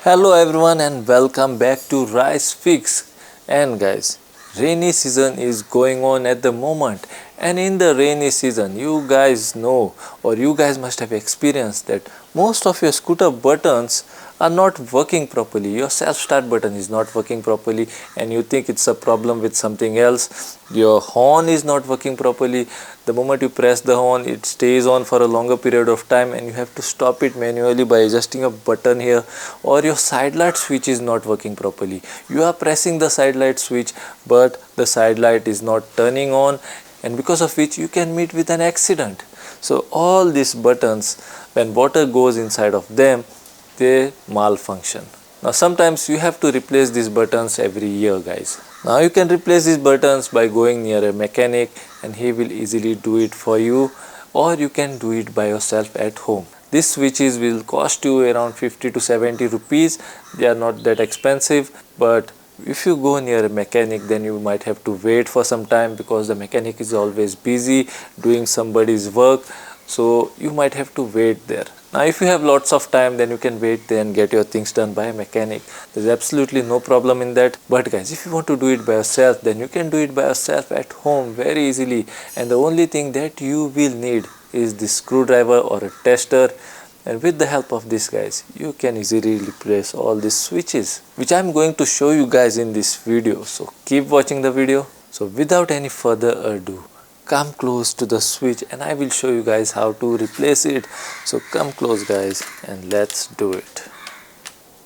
Hello everyone and welcome back to Rice Fix. And guys, rainy season is going on at the moment, and in the rainy season you guys know, or you guys must have experienced that most of your scooter buttons are not working properly. Your self start button is not working properly and you think it's a problem with something else. Your horn is not working properly. The moment you press the horn, it stays on for a longer period of time and you have to stop it manually by adjusting a button here. Or your side light switch is not working properly. You are pressing the side light switch but the side light is not turning on, and because of which you can meet with an accident. So all these buttons, when water goes inside of them, they malfunction. Now sometimes you have to replace these buttons every year, guys. Now you can replace these buttons by going near a mechanic and he will easily do it for you, or you can do it by yourself at home. These switches will cost you around 50 to 70 rupees. They are not that expensive, but if you go near a mechanic, then you might have to wait for some time because the mechanic is always busy doing somebody's work. So you might have to wait there. Now if you have lots of time, then you can wait there and get your things done by a mechanic. There's absolutely no problem in that. But guys, if you want to do it by yourself, then you can do it by yourself at home very easily. And the only thing that you will need is this screwdriver or a tester. And with the help of this, guys, you can easily replace all these switches, which I'm going to show you guys in this video. So keep watching the video. So without any further ado, come close to the switch and I will show you guys how to replace it. So come close, guys, and let's do it.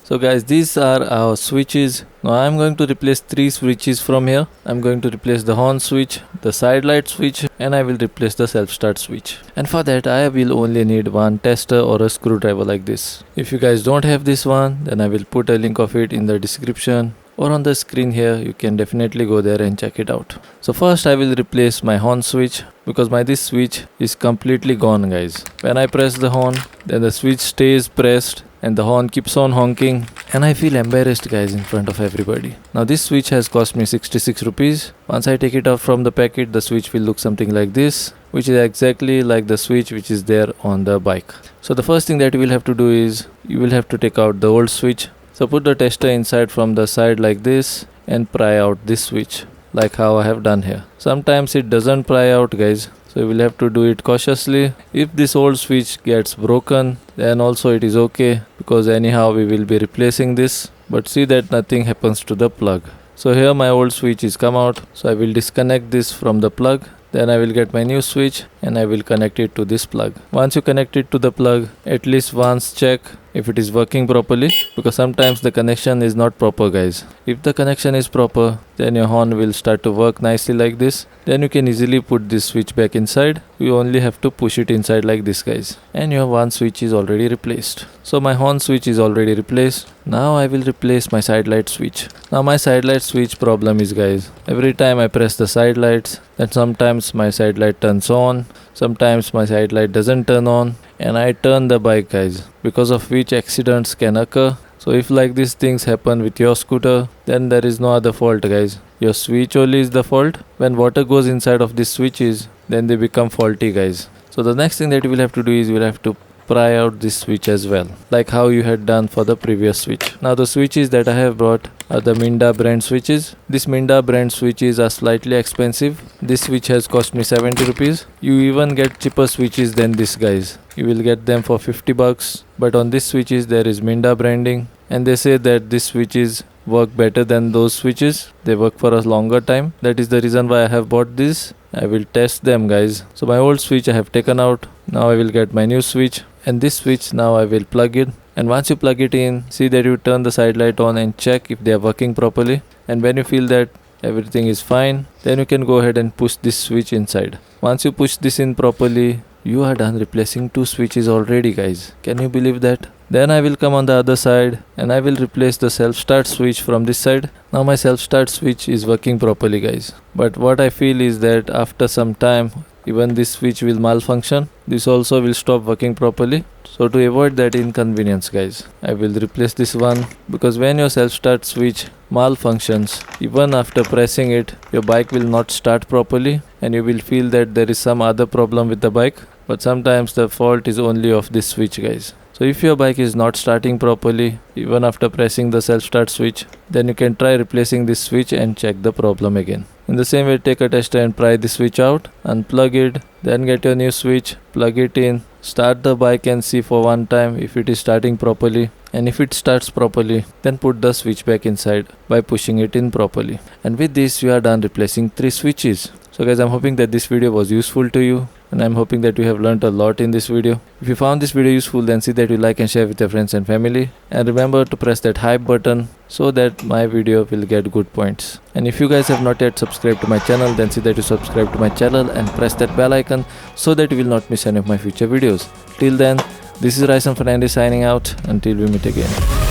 So guys, these are our switches. Now I'm going to replace 3 switches from here. I'm going to replace the horn switch, the side light switch, and I will replace the self start switch. And for that I will only need one tester or a screwdriver like this. If you guys don't have this one, then I will put a link of it in the description or on the screen here. You can definitely go there and check it out. So first I will replace my horn switch because this switch is completely gone, guys. When I press the horn, then the switch stays pressed and the horn keeps on honking and I feel embarrassed, guys, in front of everybody. Now this switch has cost me 66 rupees. Once I take it out from the packet, the switch will look something like this, which is exactly like the switch which is there on the bike. So the first thing that you will have to do is you will have to take out the old switch. So put the tester inside from the side like this and pry out this switch like how I have done here. Sometimes it doesn't pry out, guys, so you will have to do it cautiously. If this old switch gets broken, then also it is okay because anyhow we will be replacing this, but see that nothing happens to the plug. So here my old switch is come out, so I will disconnect this from the plug. Then I will get my new switch and I will connect it to this plug. Once you connect it to the plug, at least once check if it is working properly, because sometimes the connection is not proper, guys. If the connection is proper, then your horn will start to work nicely like this. Then you can easily put this switch back inside. You only have to push it inside like this, guys, and your one switch is already replaced. So my horn switch is already replaced. Now I will replace my side light switch. Now my side light switch problem is, guys, every time I press the side lights, then sometimes my side light turns on, sometimes my side light doesn't turn on, and I turn the bike, guys, because of which accidents can occur. So if like these things happen with your scooter, then there is no other fault, guys. Your switch only is the fault. When water goes inside of these switches, then they become faulty, guys. So the next thing that you will have to do is you will have to pry out this switch as well, like how you had done for the previous switch. Now the switches that I have brought are the Minda brand switches. These Minda brand switches are slightly expensive. This switch has cost me 70 rupees. You even get cheaper switches than this, guys. You will get them for 50 bucks. But on these switches there is Minda branding, and they say that these switches work better than those switches. They work for a longer time. That is the reason why I have bought this. I will test them, guys. So my old switch I have taken out. Now I will get my new switch, and this switch now I will plug it. And once you plug it in, see that you turn the side light on and check if they are working properly. And when you feel that everything is fine, then you can go ahead and push this switch inside. Once you push this in properly, you are done replacing 2 switches already, guys. Can you believe that? Then I will come on the other side and I will replace the self start switch from this side. Now my self start switch is working properly, guys. But what I feel is that after some time, even this switch will malfunction. This also will stop working properly. So to avoid that inconvenience, guys, I will replace this one, because when your self start switch malfunctions, even after pressing it, your bike will not start properly and you will feel that there is some other problem with the bike. But sometimes the fault is only of this switch, guys. So if your bike is not starting properly even after pressing the self start switch, then you can try replacing this switch and check the problem again. In the same way, take a tester and pry the switch out, unplug it, then get your new switch, plug it in, start the bike and see for one time if it is starting properly, and if it starts properly, then put the switch back inside by pushing it in properly. And with this you are done replacing 3 switches. So guys, I'm hoping that this video was useful to you, and I'm hoping that you have learned a lot in this video. If you found this video useful, then see that you like and share with your friends and family, and remember to press that hype button so that my video will get good points. And if you guys have not yet subscribed to my channel, then see that you subscribe to my channel and press that bell icon so that you will not miss any of my future videos. Till then, this is Raison Fernandez signing out. Until we meet again.